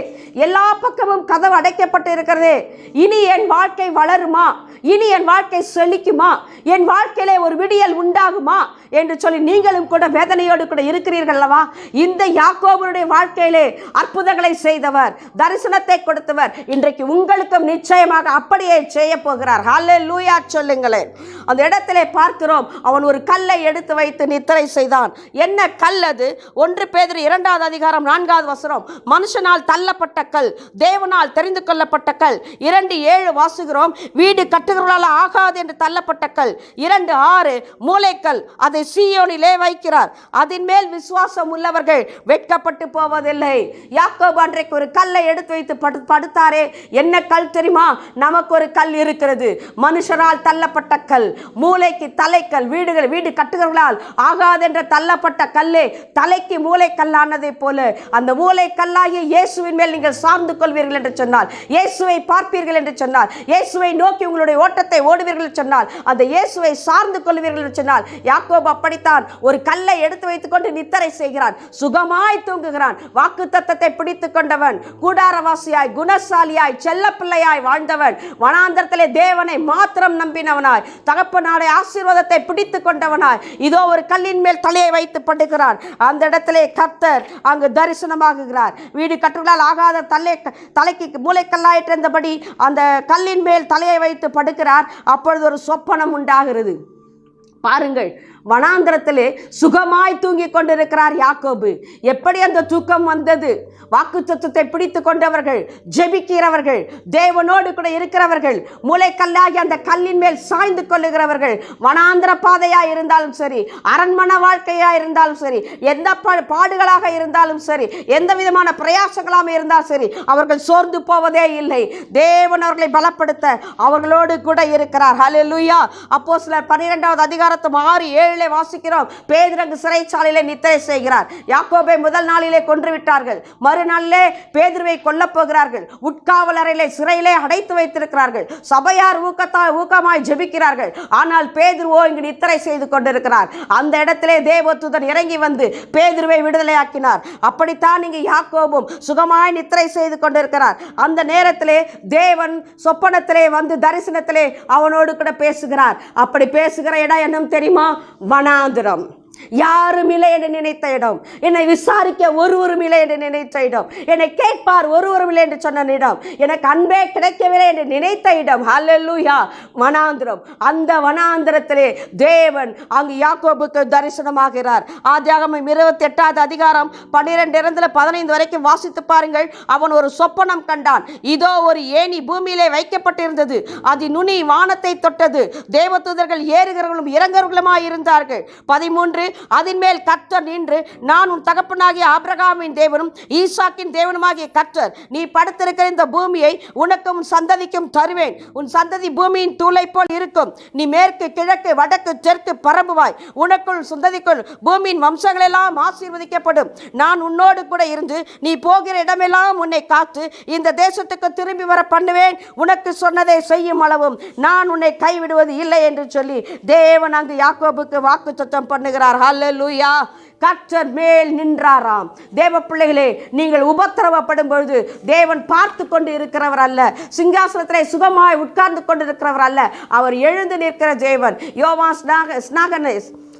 எல்லா பக்கமும் கதவு அடைக்கப்பட்டு இருக்கிறதே, இனி என் வாழ்க்கை வளருமா, இனி என் வாழ்க்கை செழிக்குமா, என் வாழ்க்கையிலே ஒரு விடியல் உண்டாகுமா என்று சொல்லி நீங்களும் கூட வேதனையோடு கூட இருக்கிறீர்கள் அல்லவா? இந்த யாக்கோபுடைய வாழ்க்கையிலே அற்புதங்களை செய்தவர், தரிசனத்தை கொடுத்தவர் இன்றைக்கு உங்களுக்கும் நிச்சயமாக அப்படியே செய்ய போகிறார். ஹல்லேலூயா சொல்லுங்களேன். அந்த இடத்திலே பார்க்கிறோம், அவன் ஒரு கல்லை எடுத்து வைத்து நித்திரை செய்தான். என்ன கல் அது? 1 பேதுரு 2வது அதிகாரம் 4வது வசனம். மனுஷனால் தள்ளப்பட்ட கல், தேவனால் தெரிந்து கொள்ளப்பட்ட கல். 2:7 வாசுகிறோம், வீடு கட்டுகிறவர்களால் ஆகாது என்று தள்ளப்பட்ட கல். 2:6 மூலைக்கல், அதை சீயோனிலே வைக்கிறார், அதன் மேல் விசுவாசம் உள்ளவர்கள் வெட்கப்பட்டு போவதில்லை. யாக்கோபு அன்றைக்கு ஒரு கல்லை எடுத்து வைத்து படுத்தாரே. என்ன கல் தெரியுமா? நமக்கு ஒரு கல் இருக்கிறது, மனுஷரால் தள்ளப்பட்ட கல், மூளைக்கு தலைக்கல். வீடு கட்டுகிறவர்களால் ஆகாது என்ற தள்ளப்பட்ட கல்லே தலைக்கு மூளைக்கல்லானதை போல அந்த மூளைக்கல்லாகிய இயேசுவின் மேல் நீங்கள் சார்ந்து கொள்வீர்கள் என்று சொன்னால், இயேசுவை பார்ப்பீர்கள் என்று சொன்னால், இயேசுவை நோக்கி உங்களுடைய ஓட்டத்தை ஓடுவீர்கள் என்று சொன்னால், அந்த இயேசுவை சார்ந்து கொள்வீர்கள் என்று சொன்னால், யாக்கோபு அப்படித்தான் ஒரு கல்லை எடுத்து வைத்துக் கொண்டு நித்திரை செய்கிறான், சுகமாய் தூங்குகிறான். வாக்குத்தத்தத்தை பிடித்துக் கொண்டவன், கூடாரவாசியாய், குணசாலியாய், செல்லப்பிள்ளையாய் வாழ்ந்தவன், வனாந்தரத்திலே தேவனை மாத்திரம் நம்பினவனாய், தகப்பனாருடைய ஆசீர்வாதத்தை பிடித்துக் கொண்டவனாய் இதோ ஒரு கல்லின் மேல் தலையை வைத்து படுகிறான். அந்த இடத்திலே கர்த்தர் அங்கு தரிசனமாகுகிறார். வீடு கட்டுகளால் ஆகாத தலைக்கு மூளைக்கல்லாயிட்டிருந்தபடி அந்த கல்லின் மேல் தலையை வைத்து படுக்கிறார். அப்பொழுது ஒரு சொப்பனம் உண்டாகிறது. பாருங்கள், வனாந்திரத்திலே சுகமாய் தூங்கி கொண்டிருக்கிறார் யாக்கோபு. எப்படி அந்த தூக்கம் வந்தது? வாக்குத்தத்தத்தை பிடித்து கொண்டவர்கள், ஜெபிக்கிறவர்கள், தேவனோடு கூட இருக்கிறவர்கள், மூளைக்கல்லாகி அந்த கல்லின் மேல் சாய்ந்து கொள்ளுகிறவர்கள், வனாந்திர பாதையா இருந்தாலும் சரி, அரண்மனை வாழ்க்கையா இருந்தாலும் சரி, எந்த பாடுகளாக இருந்தாலும் சரி, எந்த விதமான பிரயாசங்களாக இருந்தாலும் சரி, அவர்கள் சோர்ந்து போவதே இல்லை. தேவன் அவர்களை பலப்படுத்த அவர்களோடு கூட இருக்கிறார். ஹல்லேலூயா. அப்போஸ்தலர் 12வது அதிகாரம் 6:7 வாசிக்கிறோம். பேதுரு சிறைச்சாலையிலே நித்திரை செய்கிறார். யாக்கோபை முதல் நாளிலே கொன்று விட்டார்கள், மறுநாளிலே பேதுருவை கொல்லப் போகிறார்கள். உட்காவல் அறையிலே சிறையிலே அடைத்து வைத்திருக்கிறார்கள். சபையார் ஊக்கமாய் ஜெபிக்கிறார்கள். ஆனால் பேதுருவோ இங்கு நித்திரை செய்து கொண்டிருக்கிறார். அந்த இடத்திலே தேவதூதன் இறங்கி வந்து பேதுருவை விடுதலையாக்கினார். அப்படித்தான் இங்கு யாக்கோபும் சுகமாய் நித்திரை செய்து கொண்டிருக்கிறார். அந்த நேரத்திலே தேவன் சொப்பனத்திலே வந்து தரிசனத்திலே அவனோடு கூட பேசுகிறார். அப்படி பேசுகிற இடம் என்ன தெரியுமா? வனாந்திரம். யாரும் இல்லை என்று நினைத்த இடம், என்னை விசாரிக்க ஒருவரும் இல்லை என்று நினைத்த இடம், என்னை கேட்பார் ஒருவரும் இல்லை என்று சொன்ன இடம், எனக்கு அன்பே கிடைக்கவில்லை என்று நினைத்த இடம். ஹல்லேலூயா. வனாந்திரம். அந்த வனாந்திரத்திலே தேவன் அங்கு யாக்கோபுக்கு தரிசனமாகிறார். ஆதியாகமம் 28வது அதிகாரம் 12-15 வரைக்கும் வாசித்து பாருங்கள். அவன் ஒரு சொப்பனம் கண்டான். இதோ ஒரு ஏணி பூமியிலே வைக்கப்பட்டிருந்தது, அது நுனி வானத்தை தொட்டது, தேவதூதர்கள் ஏறுகிறவர்களும் இறங்குகிறவர்களுமாய் இருந்தார்கள். 13 அதன் மேல் கர்த்தர் நின்று, நான் உன் தகப்பனாகிய ஆபிரகாமின் தேவனும் ஈசாக்கின் தேவனுமாகிய கர்த்தர், நீ படுத்திருக்கிற இந்த பூமியை உனக்கும் உன் சந்ததிக்கும் தருவேன், உன் சந்ததி பூமியின் தூளை போல் இருக்கும், நீ மேற்கு கிழக்கு வடக்கு தெற்கு பரம்புவாய், உனக்குள் சந்ததிக்குள் பூமியின் வம்சங்கள் எல்லாம் ஆசீர்வதிக்கப்படும், நான் உன்னோடு கூட இருந்து நீ போகிற இடமெல்லாம் உன்னை காத்து இந்த தேசத்துக்கு திரும்பி வர பண்ணுவேன், உனக்கு சொன்னதை செய்யும் அளவும் நான் உன்னை கைவிடுவது இல்லை என்று சொல்லி தேவன் அங்கு யாக்கோபுக்கு வாக்குத்தத்தம் பண்ணுகிறார். ஹல்லேலூயா. கர்த்தர் மேல் நின்றாராம். தேவ பிள்ளைகளே, நீங்கள் உபத்திரவப்படும் பொழுது தேவன் பார்த்து கொண்டு இருக்கிறவர் அல்ல, சிங்காசனத்திலே சுகமாய் உட்கார்ந்து கொண்டு இருக்கிறவர் அல்ல, அவர் எழுந்து நிற்கிற தேவன். யோவான்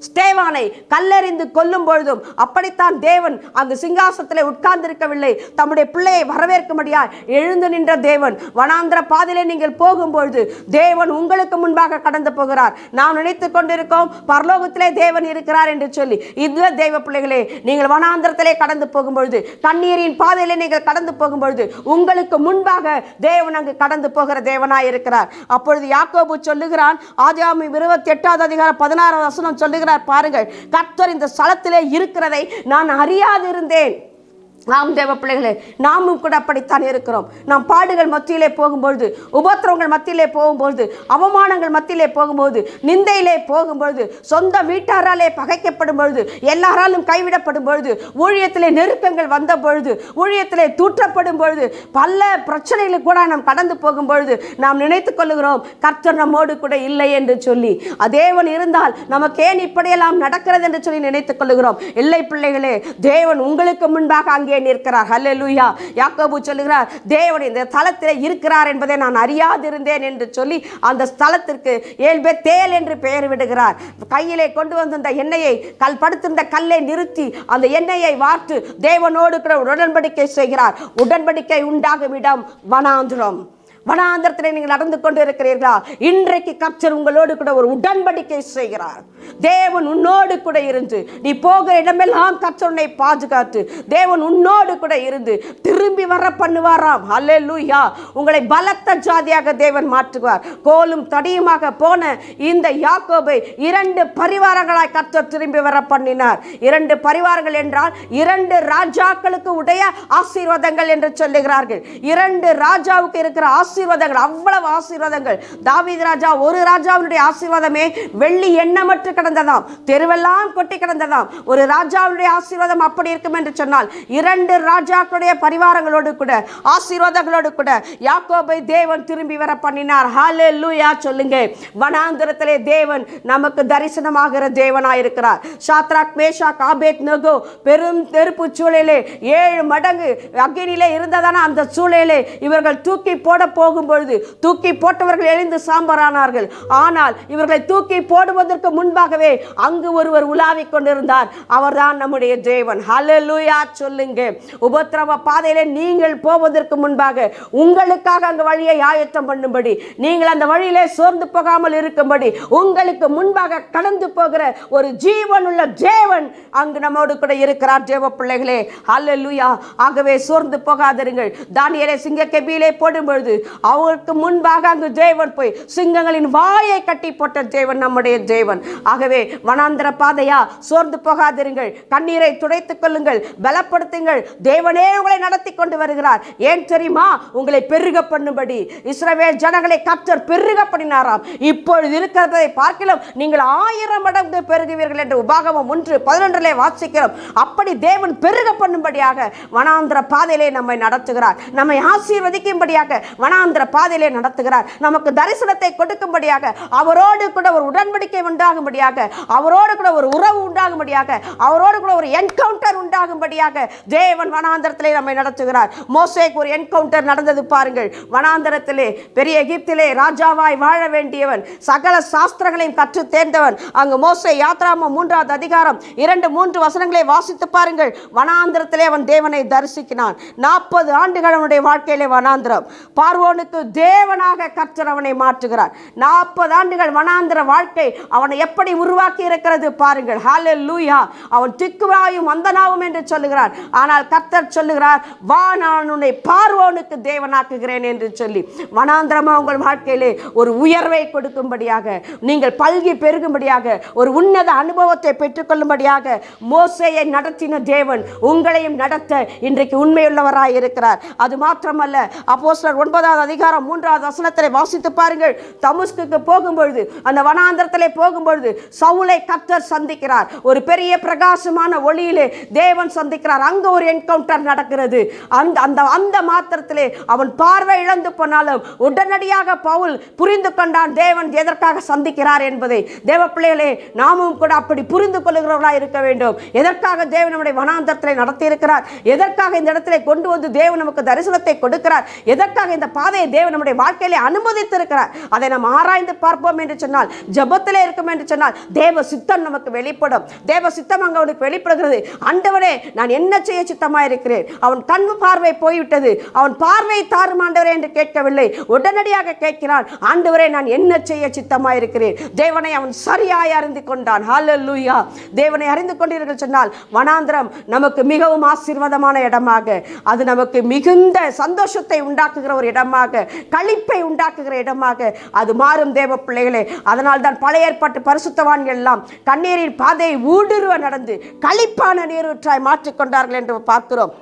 ஸ்தேவானை கல்லெறிந்து கொல்லும் பொழுதும் அப்படித்தான் தேவன் அங்கு சிங்காசனத்திலே உட்கார்ந்திருக்கவில்லை. தம்முடைய பிள்ளையை வரவேற்கும்படியாய் எழுந்து நின்ற தேவன். வனாந்திர பாதையிலே நீங்கள் போகும்பொழுது தேவன் உங்களுக்கு முன்பாக கடந்து போகிறார். நாம் நினைத்துக் கொண்டிருக்கோம் பரலோகத்திலே தேவன் இருக்கிறார் என்று சொல்லி. இதுல தேவ பிள்ளைகளே, நீங்கள் வனாந்திரத்திலே கடந்து போகும்பொழுது, கண்ணீரின் பாதையிலே நீங்கள் கடந்து போகும்பொழுது உங்களுக்கு முன்பாக தேவன் அங்கு கடந்து போகிற தேவனாய் இருக்கிறார். அப்பொழுது யாக்கோபு சொல்லுகிறான், ஆதியாகமம் 28வது அதிகாரம் 16வது வசனம் சொல்லுகிறார் பாருங்கள், கர்த்தர் இந்த ஸ்தலத்திலே இருக்கிறதை நான் அறியாதிருந்தேன். நாம் தேவ பிள்ளைகளே, நாமும் கூட அப்படித்தான் இருக்கிறோம். நாம் பாடுகள் மத்தியிலே போகும்பொழுது, உபத்திரவங்கள் மத்தியிலே போகும்பொழுது, அவமானங்கள் மத்தியிலே போகும்போது, நிந்தையிலே போகும்பொழுது, சொந்த வீட்டாராலே பகைக்கப்படும் பொழுது, எல்லாராலும் கைவிடப்படும் பொழுது, ஊழியத்திலே நெருக்கங்கள் வந்த பொழுது, ஊழியத்திலே தூற்றப்படும் பொழுது, பல பிரச்சனைகளை கூட நாம் கடந்து போகும் பொழுது நாம் நினைத்துக் கொள்ளுகிறோம் கர்த்தர் நம்மோடு கூட இல்லை என்று சொல்லி. தேவன் இருந்தால் நமக்கு ஏன் இப்படியெல்லாம் நடக்கிறது என்று சொல்லி நினைத்துக் கொள்ளுகிறோம். இல்லை பிள்ளைகளே, தேவன் உங்களுக்கு முன்பாக அங்கே நிற்கிறார். ஹல்லேலூயா. யாக்கோபு சொல்லுகிறார், தேவன் இந்த ஸ்தலத்திலே இருக்கிறார் என்பதை நான் அறியாதிருந்தேன் என்று சொல்லி அந்த ஸ்தலத்திற்கு ஏல்பெத்தேல் என்று பெயர் விடுகிறார். கையிலே கொண்டு வந்த எண்ணெயை படுத்திருந்த கல்லை நிறுத்தி அந்த எண்ணெயை வார்த்து தேவனோடு கூட உடன்படிக்கை செய்கிறார். உடன்படிக்கை உண்டாகும் இடம் வனாந்திரம். வனாந்திரத்தில் நீங்கள் நடந்து கொண்டு இருக்கிறீர்களா? இன்றைக்கு கர்த்தர் உங்களோடு கூட ஒரு உடன்படிக்கை செய்கிறார். தேவன் உன்னோடு கூட இருந்து, நீ போகிற இடமெல்லாம் கர்த்தர் உன்னை பாதுகாத்து, தேவன் உன்னோடு கூட இருந்து திரும்பி வர பண்ணுவாராம். அல்லேலூயா. உங்களை பலத்த ஜாதியாக தேவன் மாற்றுவார். கோலும் தடியுமாக போன இந்த யாக்கோபை 2 பரிவாரங்களாய் கர்த்தர் திரும்பி வர பண்ணினார். 2 பரிவாரங்கள் என்றால் 2 ராஜாக்களுக்கு உடைய ஆசீர்வாதங்கள் என்று சொல்லுகிறார்கள். 2 ராஜாவுக்கு இருக்கிற ஆசீர்வாதங்கள், அவ்வளவு ஆசீர்வாதங்கள். தாவீது ராஜா, ஒரு ராஜாவுடைய ஆசீர்வாதமே வெள்ளி எண்ணமற்று கிடந்ததாம், தெருவெல்லாம் கொட்டி கிடந்ததாம். ஒரு ராஜாவுடைய ஆசீர்வாதம் அப்படி இருக்கும் என்று சொன்னால் 2 ராஜாக்களுடைய பரிவாரங்களோடு கூட ஆசீர்வாதங்களோடு கூட யாக்கோபை தேவன் திரும்பி வர பண்ணினார். ஹல்லேலூயா சொல்லுங்க. வனாந்திரத்திலே தேவன் நமக்கு தரிசனமாகிற தேவனாயிருக்கிறார். சாத்ராக், மேஷாக், ஆபேத்நேகோ பெரும் நெருப்பு சூழலே 7 மடங்கு அக்கினியிலே இருந்ததான அந்த சூழலே இவர்கள் தூக்கி போட போகும்பொழுது தூக்கி போட்டவர்கள் எழுந்து சாம்பரானார்கள். ஆனால் இவர்களை தூக்கி போடுவதற்கு முன்பாகவே அங்கு ஒருவர் உலாவிக் கொண்டிருந்தார். அவர்தான் நம்முடைய தேவன். ஹல்லேலூயா சொல்லுங்க. உபத்திரவ பாதையிலே நீங்கள் போவதற்கு முன்பாக உங்களுக்காக அந்த வழியை ஆயத்தம் பண்ணும்படி, நீங்கள் அந்த வழியிலே சோர்ந்து போகாமல் இருக்கும்படி உங்களுக்கு முன்பாக கடந்து போகிற ஒரு ஜீவனுள்ள தேவன் அங்கு நம்மோடு கூட இருக்கிறார். தேவ பிள்ளைகளே, ஹல்லேலூயா. ஆகவே சோர்ந்து போகாதிருங்கள். தானியேலை சிங்கக்கெபியிலே போடும்பொழுது அவருக்கு முன்பாக அங்கு தேவன் போய் சிங்கங்களின் வாயை கட்டி போட்ட தேவன் நம்முடைய தேவன். ஆகவே வனாந்திர பாதையா, சோர்ந்து போகாதிருங்கள். கண்ணீரை துடைத்துக் கொள்ளுங்கள், பலப்படுத்துங்கள். தேவனே உங்களை நடத்தி கொண்டு வருகிறார். ஏன் தெரியுமா? உங்களை பெருக பண்ணும்படி. இஸ்ரவேல் ஜனங்களை கர்த்தர் பெருக பண்ணினாராம். இப்பொழுது இருக்கிறதை பார்க்கலாம் நீங்கள் 1000 மடங்கு பெருகுவீர்கள் என்று உபாகமம் 1:11 வாசிக்கிறோம். அப்படி தேவன் பெருக பண்ணும்படியாக வனாந்திர பாதையிலே நம்மை நடத்துகிறார். நம்மை ஆசீர்வதிக்கும்படியாக வனாந்திர பாதையிலே நடத்துகிறார். நமக்கு தரிசனத்தை கொடுக்கும்படியாக, அவரோடு கூட ஒரு உடன்படிக்கை உண்டாகும்படியாக, அவரோடு கூட ஒரு உறவு உண்டாகும்படியாக, அவரோடு கூட ஒரு என்கவுண்டர் உண்டாகும்படியாக தேவன் வனாந்திரத்திலே நம்மை நடத்துகிறார். மோசேக்கு ஒரு என்கவுண்டர் நடந்தது பாருங்கள். வனாந்திரத்திலே பெரிய எகிப்திலே ராஜாவாய் வாழ வேண்டியவன், சகல சாஸ்திரங்களையும் கற்று தேர்ந்தவன். அங்கு மோசே யாத்ராகமம் 3வது அதிகாரம் 2-3 வசனங்களை வாசித்து பாருங்கள். வனாந்திரத்திலே அவன் தேவனை தரிசிக்கிறான். 40 ஆண்டுகள் அவனுடைய வாழ்க்கையிலே வனாந்திரம். பார்வோனுக்கு தேவனாக கர்த்தர் அவனை மாற்றுகிறார். 40 ஆண்டுகள் வனாந்திர வாழ்க்கை அவனை எப்படி உருவாக்கி இருக்கிறது பாருங்கள். ஹல்லேலூயா. அவன் திக்குவாயும் வந்தனாவும் என்று சொல்லுகிறான். ஆனால் கர்த்தர் சொல்லுகிறார், வா, நான் உன்னை பார்வோனுக்கு தேவனாக்குகிறேன் என்று சொல்லி வனாந்திரமா உங்கள் வாழ்க்கையிலே ஒரு உயர்வை கொடுக்கும்படியாக, நீங்கள் பல்கி பெருகும்படியாக, ஒரு உன்னத அனுபவத்தை பெற்றுக்கொள்ளும்படியாக மோசேயை நடத்தின தேவன் உங்களையும் நடத்த இன்றைக்கு உண்மையுள்ளவராய் இருக்கிறார். அது மாத்திரமல்ல, அப்போஸ்தலர் 9வது அதிகாரம் 3வது வசனத்தை வாசித்து பாருங்கள். தமஸ்குக்கு போகும்பொழுது, அந்த வனாந்திரத்திலே போகும்பொழுது சவுலை கர்த்தர் சந்திக்கிறார். ஒரு பெரிய பிரகாசமான ஒளியிலே தேவன் சந்திக்கிறார். அங்க ஒரு என்கவுண்டர் நடக்கிறது. அந்த மாத்திரத்திலே அவன் பார்வை இழந்து போனாலும் உடனடியாக பவுல் புரிந்து கொண்டான் தேவன் எதற்காக சந்திக்கிறார் என்பதை. தேவ பிள்ளைகளே, நாமும் கூட அப்படி புரிந்து கொள்ளுகிறவர்களாக இருக்க வேண்டும். எதற்காக தேவன் நம்முடைய வனாந்திரத்திலே நடத்தி இருக்கிறார், எதற்காக இந்த இடத்திலே கொண்டு வந்து தேவன் நமக்கு தரிசனத்தை கொடுக்கிறார், எதற்காக இந்த பாதையை தேவன் நம்முடைய வாழ்க்கையிலே அனுமதித்திருக்கிறார். அதை நாம் ஆராய்ந்து பார்ப்போம் என்று சொன்னால், ஜெபத்திலே இருக்கும் என்று சொன்னால், தேவ சித்தம் நமக்கு வெளிப்படும். தேவ சித்தம் அங்கே அவனுக்கு வெளிப்படுகிறது. ஆண்டவரே, நான் என்ன செய்ய சித்தமாக இருக்கிறேன். அவன் கண் பார்வை போய்விட்டது. அவன் பார்வை தாரும் ஆண்டவரே என்று கேட்கவில்லை, உடனடியாக கேட்கிறான், ஆண்டவரே நான் என்ன செய்ய சித்தமாக இருக்கிறேன். தேவனை அவன் சரியாய் அறிந்து கொண்டான். ஹல்லேலூயா. தேவனை அறிந்து கொண்டீர்கள் சொன்னால், வனாந்திரம் நமக்கு மிகவும் ஆசீர்வாதமான இடமாக, அது நமக்கு மிகுந்த சந்தோஷத்தை உண்டாக்குகிற ஒரு இடமாக, களிப்பை உண்டாக்குகிற இடமாக அது மாறும் தேவ பிள்ளைகளே. அதனால் தான் பழைய ஏற்பாட்டு பரிசுத்தவான்கள் எல்லாம் கண்ணீரின் பாதையை ஊடுருவ நடந்து களிப்பான நீரூற்றாய் மாற்றிக்கொண்டார்கள் என்று பார்க்கிறோம்.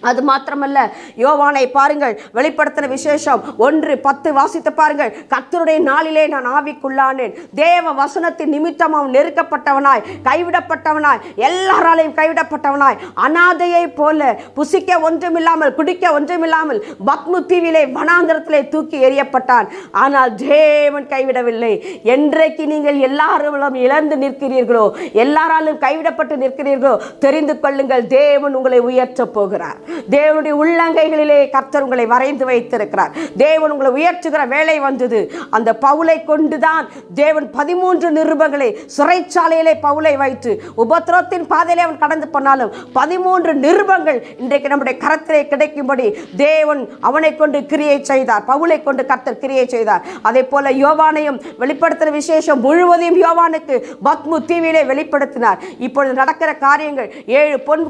அது மாத்திரமல்ல, யோவானை பாருங்கள், வெளிப்படுத்தின விசேஷம் 1:10 வாசித்து பாருங்கள். கர்த்தருடைய நாளிலே நான் ஆவிக்குள்ளானேன். தேவ வசனத்தின் நிமித்தம் அவன் நெருக்கப்பட்டவனாய், கைவிடப்பட்டவனாய், எல்லாராலையும் கைவிடப்பட்டவனாய், அனாதையை போல புசிக்க ஒன்றுமில்லாமல் குடிக்க ஒன்றுமில்லாமல் பத்மு தீவிலே வனாந்தரத்திலே தூக்கி எறியப்பட்டான். ஆனால் தேவன் கைவிடவில்லை. என்றைக்கு நீங்கள் எல்லாரும் இழந்து நிற்கிறீர்களோ, எல்லாராலும் கைவிடப்பட்டு நிற்கிறீர்களோ, தெரிந்து கொள்ளுங்கள், தேவன் உங்களை உயர்த்த போகிறார். தேவனுடைய உள்ளங்கைகளிலே கர்த்தர் உங்களை வரைந்து வைத்திருக்கிறார். தேவன் உங்களை உயர்த்துகிற வேலை வந்தது. அந்த பவுலை கொண்டுதான் தேவன் 13 நிருபங்களை சிறைச்சாலையிலே பவுலை வைத்து உபத்திரத்தின் பாதையிலே அவன் கடந்து போனாலும் 13 நிருபங்கள் இன்றைக்கு நம்முடைய கரத்திலே கிடைக்கும்படி தேவன் அவனை கொண்டு கிரியை செய்தார். பவுலை கொண்டு கர்த்தர் கிரியை செய்தார். அதே போல யோவானையும் வெளிப்படுத்தின விசேஷம் முழுவதையும் யோவானுக்கு பத்மு தீவிலே வெளிப்படுத்தினார். இப்பொழுது நடக்கிற காரியங்கள் 7 பொன்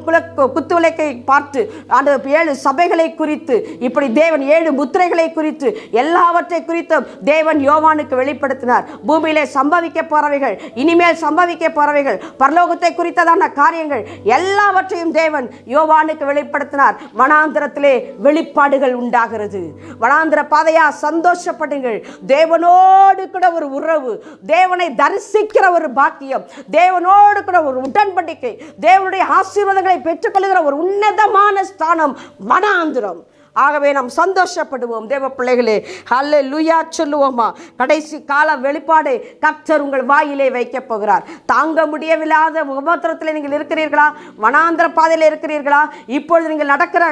குத்துவிளக்கை பார்த்து அந்த 7 சபைகளை குறித்து, இப்படி தேவன் 7 முத்திரைகளை குறித்து, எல்லாவற்றை குறித்தும் தேவன் யோவானுக்கு வெளிப்படுத்தினார். பூமியிலே சம்பவிக்க போறவைகள், இனிமேல் சம்பவிக்க போறவைகள், பரலோகத்தை குறித்ததான காரியங்கள் எல்லாவற்றையும் தேவன் யோவானுக்கு வெளிப்படுத்தினார். வனாந்திரத்திலே வெளிப்பாடுகள் உண்டாகிறது. வனாந்திர பாதையா சந்தோஷப்படுங்கள். தேவனோடு கூட ஒரு உறவு, தேவனை தரிசிக்கிற ஒரு பாக்கியம், தேவனோடு கூட ஒரு உடன்படிக்கை, தேவனுடைய ஆசீர்வாதங்களை பெற்றுக்கொள்கிற ஒரு உன்னதமான ஸ்தானம் வனாந்திரம். ஆகவே நாம் சந்தோஷப்படுவோம் தேவ பிள்ளைகளே. ஹல்லேலூயா சொல்லுவோமா? கடைசி கால வெளிப்பாடை கர்த்தர் உங்கள் வாயிலே வைக்கப் போகிறார். தாங்க முடியவில்லாத உபத்திரத்தில் நீங்கள் இருக்கிறீர்களா? வனாந்திர பாதையில் இருக்கிறீர்களா? இப்பொழுது நீங்கள் நடக்கிற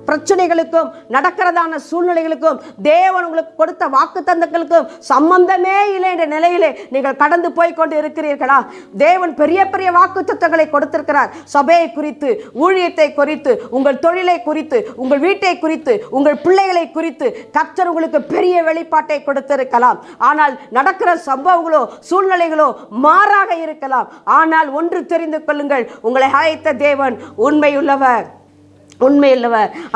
பிரச்சனைகளுக்கும் நடக்கிறதான சூழ்நிலைகளுக்கும் தேவன் உங்களுக்கு கொடுத்த வாக்குத்தத்தங்களுக்கும் சம்பந்தமே இல்லை என்ற நிலையிலே நீங்கள் கடந்து போய் கொண்டு இருக்கிறீர்களா? தேவன் பெரிய பெரிய வாக்குத்தத்தங்களை கொடுத்திருக்கிறார். சபையை குறித்து, ஊழியத்தை குறித்து, உங்கள் தொழிலை குறித்து, உங்கள் வீட்டை குறித்து, உங்கள் பிள்ளைகளை குறித்து கர்த்தர் உங்களுக்கு பெரிய வெளிப்பாட்டை கொடுத்திருக்கலாம். ஆனால் நடக்கிற சம்பவங்களோ சூழ்நிலைகளோ மாறாக இருக்கலாம். ஆனால் ஒன்று தெரிந்து கொள்ளுங்கள், உங்களை அழைத்த தேவன் உண்மையுள்ளவர்.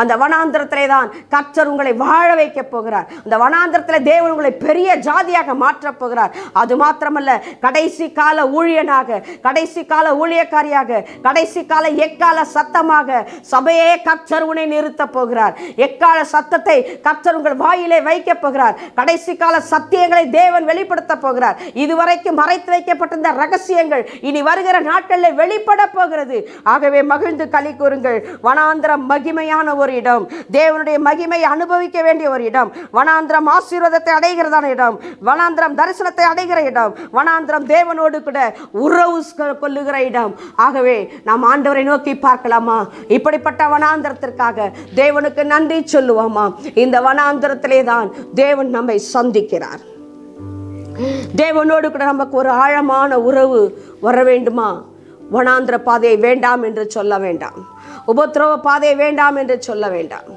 அந்த வனாந்திரத்திலே தான் கர்த்தர் உங்களை வாழ வைக்க போகிறார். அந்த வனாந்திரத்தில் தேவன் உங்களை பெரிய ஜாதியாக மாற்றப் போகிறார். அது மாத்திரமல்ல, கடைசி கால ஊழியனாக, கடைசி கால ஊழியக்காரியாக, கடைசி கால எக்கால சத்தமாக சபையே கர்த்தர் உன்னை நிறுத்த போகிறார். எக்கால சத்தத்தை கர்த்தர் உங்கள் வாயிலே வைக்க போகிறார். கடைசி கால சத்தியங்களை தேவன் வெளிப்படுத்த போகிறார். இதுவரைக்கும் மறைத்து வைக்கப்பட்டிருந்த ரகசியங்கள் இனி வருகிற நாட்களில் வெளிப்பட போகிறது. ஆகவே மகிழ்ந்து களி கூறுங்கள். வனாந்திரம் மகிமையான ஒரு இடம், தேவனுடைய மகிமையை அனுபவிக்க வேண்டிய ஒரு இடம். வனாந்திரம் ஆசீர்வாதத்தை அடைகிறதான இடம், வனாந்திரம் தரிசனத்தை அடைகிற இடம், வனாந்திரம் தேவனோடு கூட உறவு கொள்ளுகிற இடம். ஆகவே நாம் ஆண்டவரை நோக்கி பார்க்கலாமா? இப்படிப்பட்ட வனாந்திரத்திற்காக தேவனுக்கு நன்றி சொல்லுவோமா? இந்த வனாந்திரத்திலே தான் தேவன் நம்மை சந்திக்கிறார். தேவனோடு கூட நமக்கு ஒரு ஆழமான உறவு வர வேண்டுமா? வனாந்திர பாதையை வேண்டாம் என்று சொல்ல வேண்டாம். உபத்திரவ பாதையை வேண்டாம் என்று சொல்ல வேண்டாம்.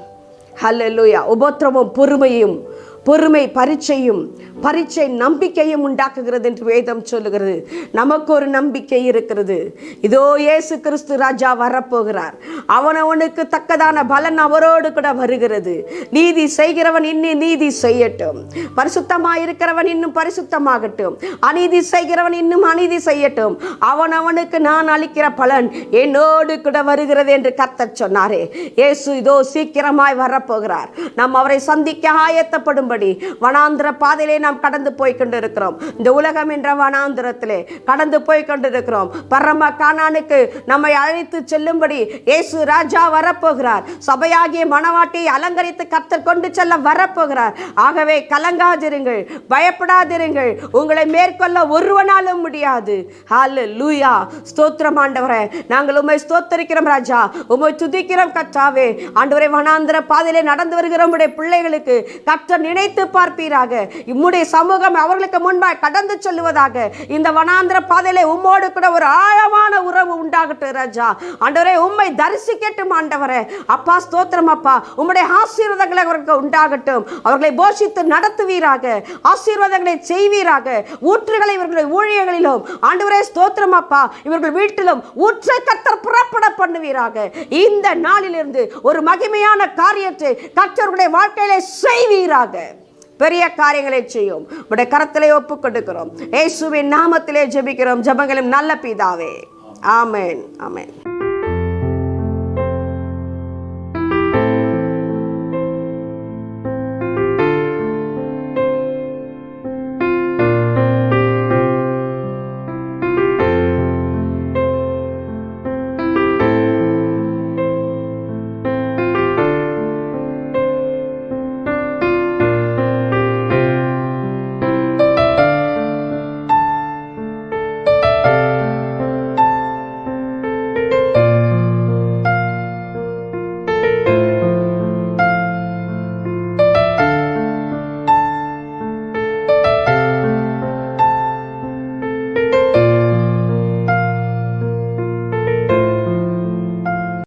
ஹல்லேலூயா. உபத்திரவம் பொறுமை பரீட்சை நம்பிக்கையும் உண்டாக்குகிறது என்று வேதம் சொல்லுகிறது. நமக்கு ஒரு நம்பிக்கை இருக்கிறது. இதோ இயேசு கிறிஸ்து ராஜா வரப்போகிறார். அவனவனுக்கு தக்கதான பலன் அவரோடு கூட வருகிறது. நீதி செய்கிறவன் இன்னும் நீதி செய்யட்டும், பரிசுத்தமாயிருக்கிறவன் இன்னும் பரிசுத்தமாகட்டும், அநீதி செய்கிறவன் இன்னும் அநீதி செய்யட்டும், அவனவனுக்கு நான் அளிக்கிற பலன் என்னோடு கூட வருகிறது என்று கர்த்தர் சொன்னாரே. இயேசு இதோ சீக்கிரமாய் வரப்போகிறார். நாம் அவரை சந்திக்க ஆயத்தப்படும் செல்லும்படி வனாந்திர பாதையிலே நாம் கடந்து போய் கொண்டிருக்கிறோம். இந்த உலகம் என்ற வனாந்திரத்திலே கடந்து போய் கொண்டிருக்கிறோம். பரம கானானுக்கு நம்மை அழைத்து செல்லும்படி இயேசு ராஜா வரப்போகிறார். சபையாகிய மணவாட்டியை அலங்கரித்து கர்த்தர் கொண்டு செல்ல வரப்போகிறார். ஆகவே கலங்காதிருங்கள், பயப்படாதிருங்கள். உங்களை மேற்கொள்ள ஒருவனாலும் முடியாது. ஹல்லேலூயா. ஸ்தோத்திரம் ஆண்டவரே. நாங்கள் உம்மை ஸ்தோத்தரிக்கிறோம் ராஜா, உம்மை துதிக்கிறோம் கர்த்தாவே. ஆண்டவரே, வனாந்திர பாதையிலே நடந்து வருகிற உம்முடைய பிள்ளைகளுக்கு கர்த்தர் நினைத்து பார்ப்பீராக. உம்முடைய சமூகம் அவர்களுக்கு முன்பாய் கடந்து செல்வதாக. இந்த வனாந்திர பாதையிலே உம்மோடு கூட ஒரு ஆழமான உறவு உண்டாகட்டும் ராஜா. ஆண்டவரே, உம்மை தரிசிக்கட்டும் ஆண்டவரே. அப்பா ஸ்தோத்திரம் அப்பா. உம்முடைய ஆசீர்வாதங்களை அவர்களுக்கு உண்டாகட்டும். அவர்களை போஷித்து நடத்துவீராக, ஆசீர்வாதங்களை செய்வீராக. ஊற்றுகளை இவர்களுடைய ஊழியர்களிலும் ஆண்டவரே ஸ்தோத்திரம் அப்பா, இவர்கள் வீட்டிலும் ஊற்றை கர்த்தர் புறப்பட பண்ணுவீராக. இந்த நாளிலிருந்து ஒரு மகிமையான காரியத்தை கர்த்தருடைய வாழ்க்கையிலே செய்வீராக. பெரிய காரியங்களை செய்யும். உடைய கரத்திலே ஒப்புக் கொடுக்கிறோம். இயேசுவின் நாமத்திலே ஜெபிக்கிறோம். ஜெபங்களும் நல்ல பிதாவே. ஆமென், ஆமென்.